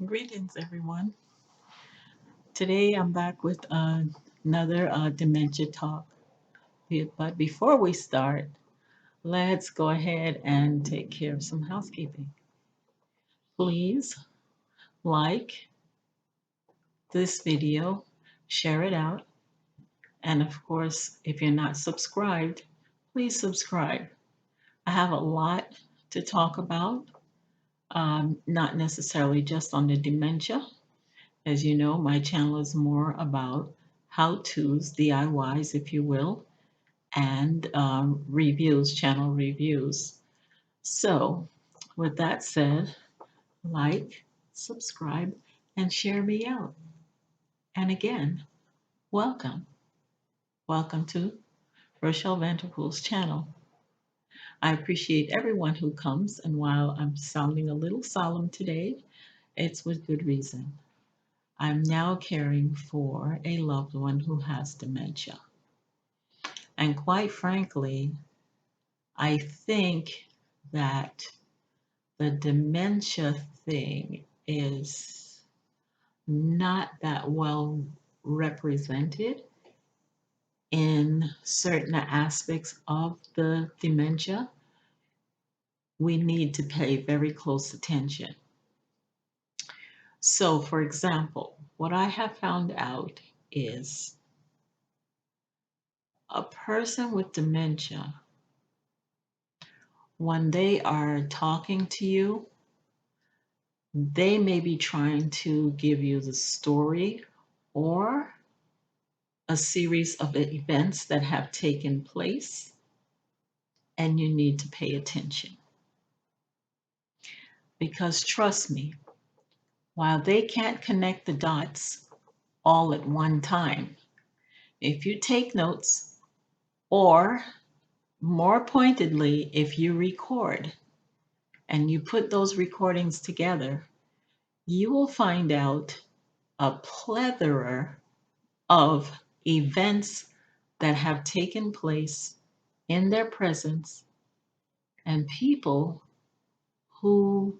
Greetings, everyone. Today I'm back with another dementia talk. But before we start, let's go ahead and take care of some housekeeping. Please like this video, share it out, and of course, if you're not subscribed, please subscribe. I have a lot to talk about, not necessarily just on the dementia. As you know, my channel is more about how-tos, DIYs, if you will, and reviews, channel reviews. So, with that said, like, subscribe, and share me out. And again, welcome. Welcome to Rochelle Vanterpool's channel. I appreciate everyone who comes, and while I'm sounding a little solemn today, it's with good reason. I'm now caring for a loved one who has dementia. And quite frankly, I think that the dementia thing is not that well represented in certain aspects of the dementia. We need to pay very close attention. So, for example, what I have found out is a person with dementia, when they are talking to you, they may be trying to give you the story or a series of events that have taken place, and you need to pay attention. Because trust me, while they can't connect the dots all at one time, if you take notes, or more pointedly, if you record and you put those recordings together, you will find out a plethora of events that have taken place in their presence and people who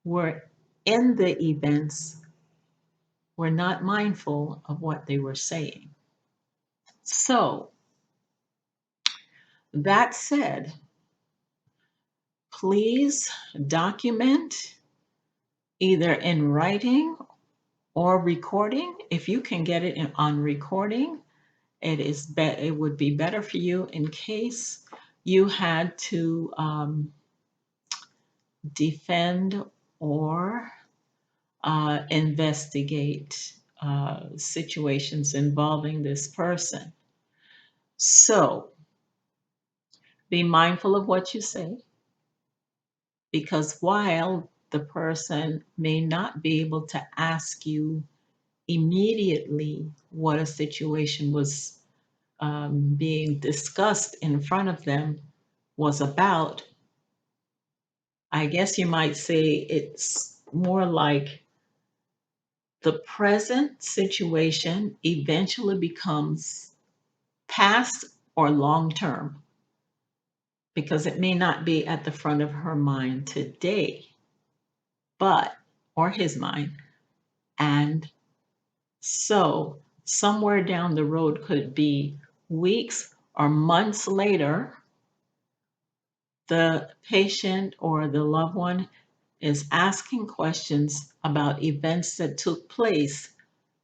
were in the events were not mindful of what they were saying. So, that said, please document either in writing or recording. If you can get it on recording, it would be better for you in case you had to defend or investigate situations involving this person. So be mindful of what you say, because while the person may not be able to ask you immediately what a situation was being discussed in front of them was about, I guess you might say it's more like the present situation eventually becomes past or long term, because it may not be at the front of her mind today, but, or his mind. And so somewhere down the road, could be weeks or months later, the patient or the loved one is asking questions about events that took place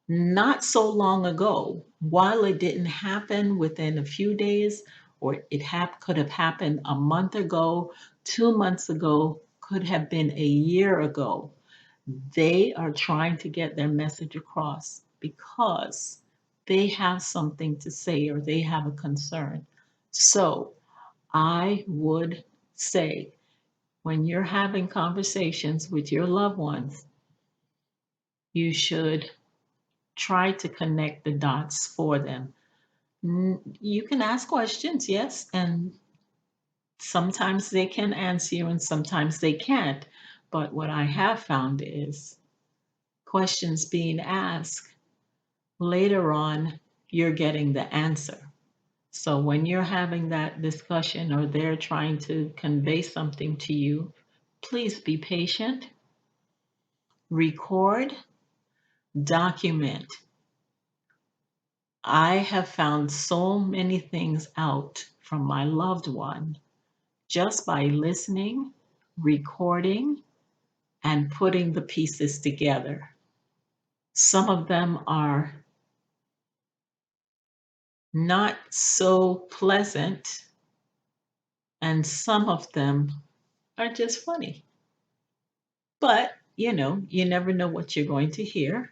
not so long ago. While it didn't happen within a few days, or could have happened a month ago, 2 months ago, could have been a year ago. They are trying to get their message across because they have something to say or they have a concern. So I would say, when you're having conversations with your loved ones, you should try to connect the dots for them. You can ask questions, yes, and sometimes they can answer you and sometimes they can't. But what I have found is questions being asked, later on, you're getting the answer. So when you're having that discussion or they're trying to convey something to you, please be patient. record, document. I have found so many things out from my loved one just by listening, recording, and putting the pieces together. Some of them are not so pleasant, and some of them are just funny. But, you never know what you're going to hear.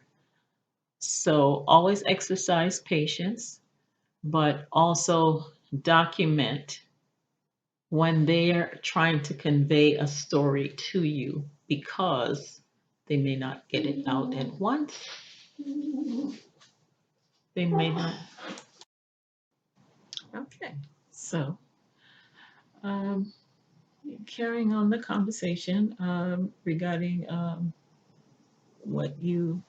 So always exercise patience, but also document when they're trying to convey a story to you because they may not get it out at once. They may not. Okay. So, um, carrying on the conversation regarding what you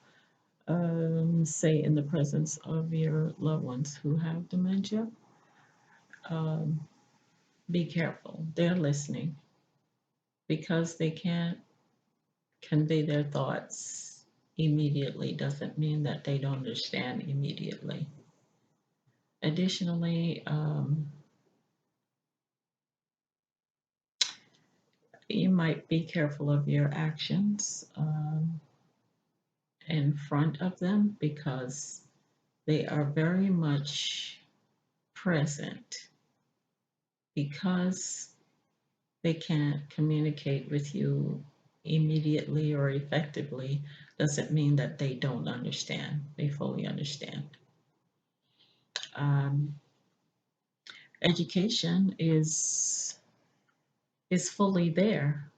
say in the presence of your loved ones who have dementia, um, be careful. They're listening because they can't convey their thoughts immediately doesn't mean that they don't understand immediately. Additionally, you might be careful of your actions in front of them because they are very much present because they can't communicate with you immediately or effectively doesn't mean that they don't understand. They fully understand. Um, education is fully there.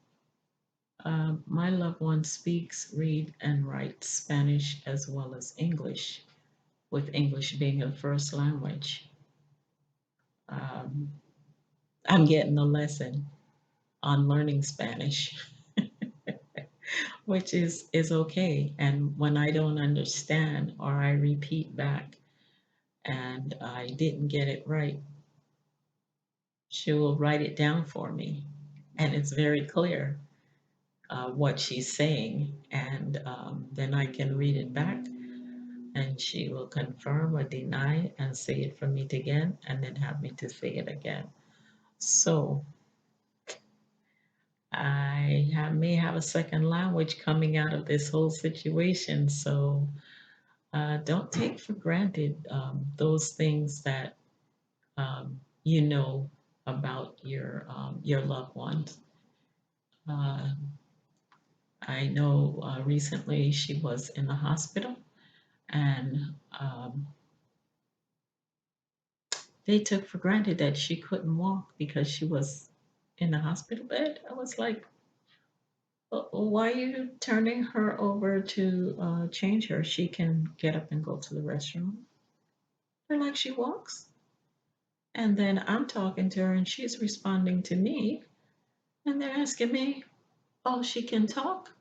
My loved one speaks, read, and writes Spanish as well as English, with English being her first language. Um, I'm getting a lesson on learning Spanish, which is okay. And when I don't understand or I repeat back and I didn't get it right, she will write it down for me, and it's very clear what she's saying, and then I can read it back, and she will confirm or deny and say it for me again, and then have me to say it again. So may have a second language coming out of this whole situation. So don't take for granted those things that you know about your loved ones. Uh, I know recently she was in the hospital and they took for granted that she couldn't walk because she was in the hospital bed. I was like, why are you turning her over to change her? She can get up and go to the restroom. They're like, she walks. And then I'm talking to her and she's responding to me. And they're asking me, oh, she can talk?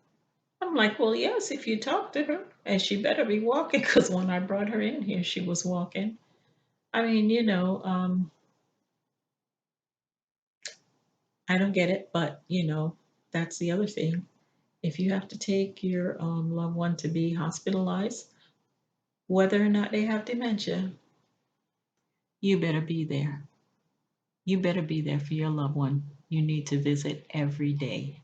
I'm like, well, yes, if you talk to her. And she better be walking because when I brought her in here, she was walking. I mean, I don't get it, but that's the other thing. If you have to take your loved one to be hospitalized, whether or not they have dementia, you better be there. You better be there for your loved one. You need to visit every day.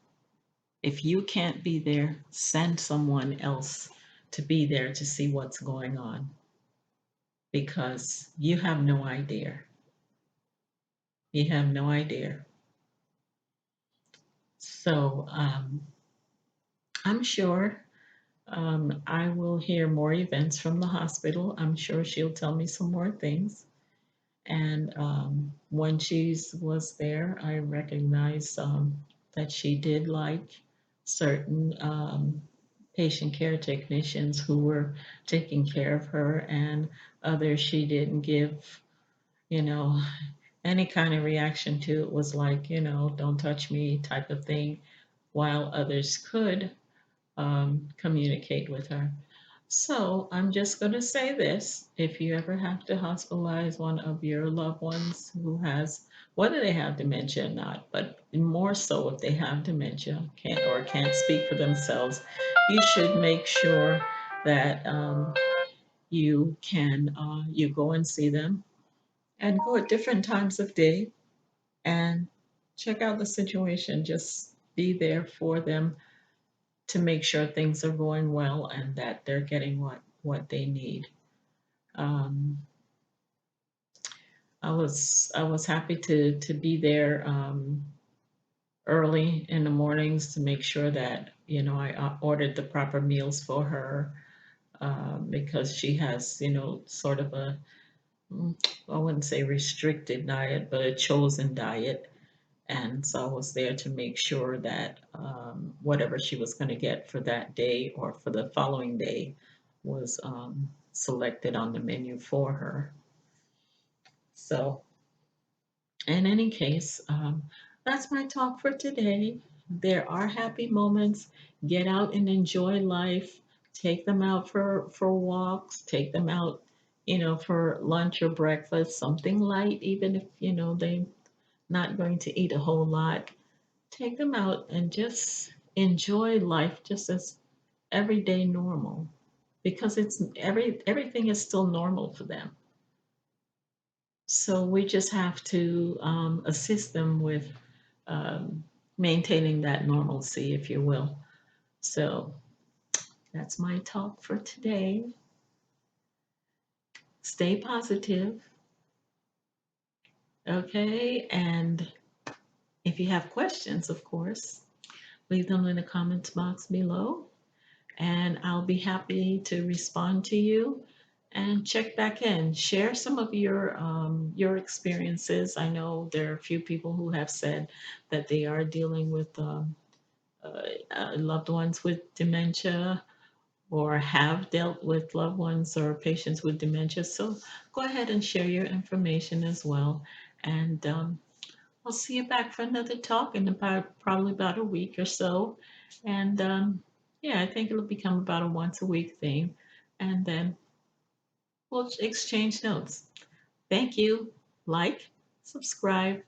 If you can't be there, send someone else to be there to see what's going on because you have no idea. You have no idea. So I'm sure I will hear more events from the hospital. I'm sure she'll tell me some more things. And when she was there, I recognized that she did like certain patient care technicians who were taking care of her, and others she didn't give, you know, any kind of reaction to. It was like, don't touch me type of thing, while others could communicate with her. So I'm just going to say this. If you ever have to hospitalize one of your loved ones who has, whether they have dementia or not, but more so if they have dementia can't speak for themselves, you should make sure that you go and see them and go at different times of day and check out the situation. Just be there for them to make sure things are going well and that they're getting what they need. Um, I was happy to be there early in the mornings to make sure that I ordered the proper meals for her because she has sort of a mm, I wouldn't say restricted diet, but a chosen diet. And so I was there to make sure that whatever she was going to get for that day or for the following day was selected on the menu for her. So, in any case, that's my talk for today. There are happy moments. Get out and enjoy life. Take them out for walks. Take them out, for lunch or breakfast, something light, even if, they're not going to eat a whole lot. Take them out and just enjoy life just as everyday normal because everything is still normal for them. So we just have to assist them with um, maintaining that normalcy, if you will. So that's my talk for today. Stay positive, okay? And if you have questions, of course, leave them in the comments box below, and I'll be happy to respond to you and check back in. Share some of your experiences. I know there are a few people who have said that they are dealing with loved ones with dementia or have dealt with loved ones or patients with dementia. So go ahead and share your information as well. And I'll see you back for another talk in about probably about a week or so. And yeah, I think it'll become about a once a week thing. And then we'll exchange notes. Thank you. Like, subscribe,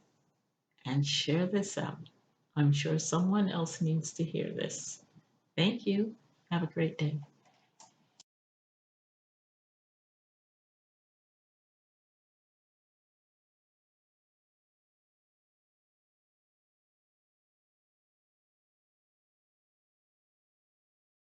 and share this out. I'm sure someone else needs to hear this. Thank you. Have a great day.